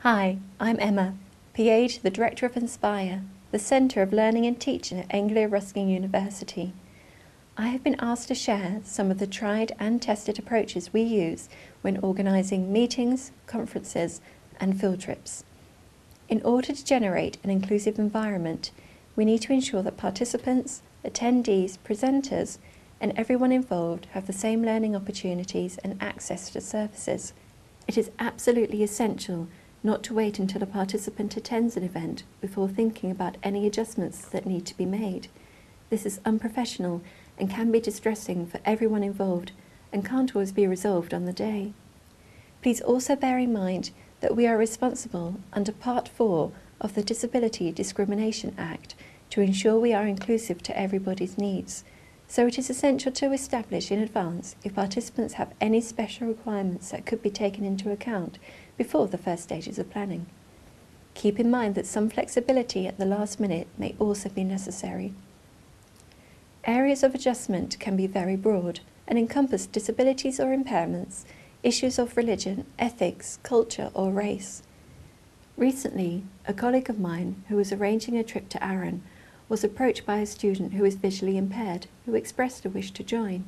Hi, I'm Emma, PA to the Director of Inspire, the Centre of Learning and Teaching at Anglia-Ruskin University. I have been asked to share some of the tried and tested approaches we use when organising meetings, conferences and field trips. In order to generate an inclusive environment, we need to ensure that participants, attendees, presenters and everyone involved have the same learning opportunities and access to services. It is absolutely essential not to wait until a participant attends an event before thinking about any adjustments that need to be made. This is unprofessional and can be distressing for everyone involved and can't always be resolved on the day. Please also bear in mind that we are responsible under Part 4 of the Disability Discrimination Act to ensure we are inclusive to everybody's needs. So it is essential to establish in advance if participants have any special requirements that could be taken into account before the first stages of planning. Keep in mind that some flexibility at the last minute may also be necessary. Areas of adjustment can be very broad and encompass disabilities or impairments, issues of religion, ethics, culture or race. Recently, a colleague of mine who was arranging a trip to Arran was approached by a student who is visually impaired who expressed a wish to join.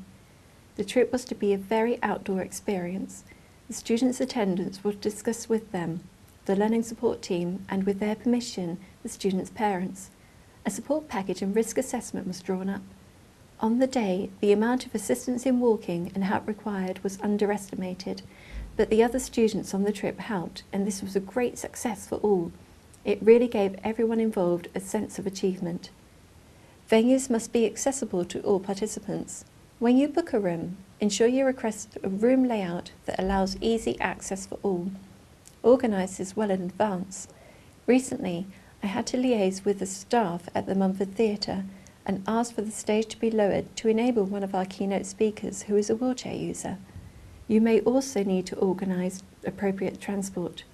The trip was to be a very outdoor experience. The students' attendance was discussed with them, the learning support team, and with their permission, the students' parents. A support package and risk assessment was drawn up. On the day, the amount of assistance in walking and help required was underestimated, but the other students on the trip helped, and this was a great success for all. It really gave everyone involved a sense of achievement. Venues must be accessible to all participants. When you book a room, ensure you request a room layout that allows easy access for all. Organise this well in advance. Recently, I had to liaise with the staff at the Mumford Theatre and ask for the stage to be lowered to enable one of our keynote speakers who is a wheelchair user. You may also need to organise appropriate transport.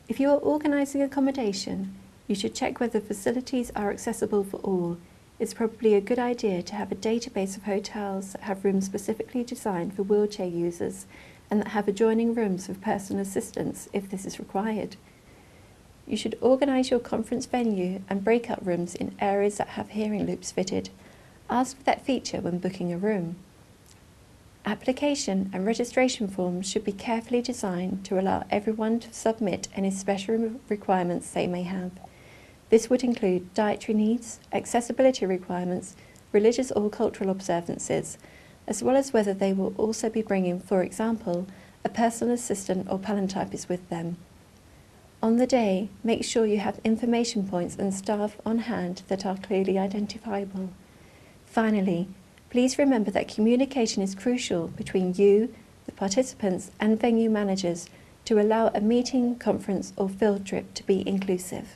If you are organising accommodation, you should check whether facilities are accessible for all. It's probably a good idea to have a database of hotels that have rooms specifically designed for wheelchair users and that have adjoining rooms for personal assistance if this is required. You should organise your conference venue and breakout rooms in areas that have hearing loops fitted. Ask for that feature when booking a room. Application and registration forms should be carefully designed to allow everyone to submit any special requirements they may have. This would include dietary needs, accessibility requirements, religious or cultural observances, as well as whether they will also be bringing, for example, a personal assistant or palantypist with them. On the day, make sure you have information points and staff on hand that are clearly identifiable. Finally, please remember that communication is crucial between you, the participants and venue managers to allow a meeting, conference or field trip to be inclusive.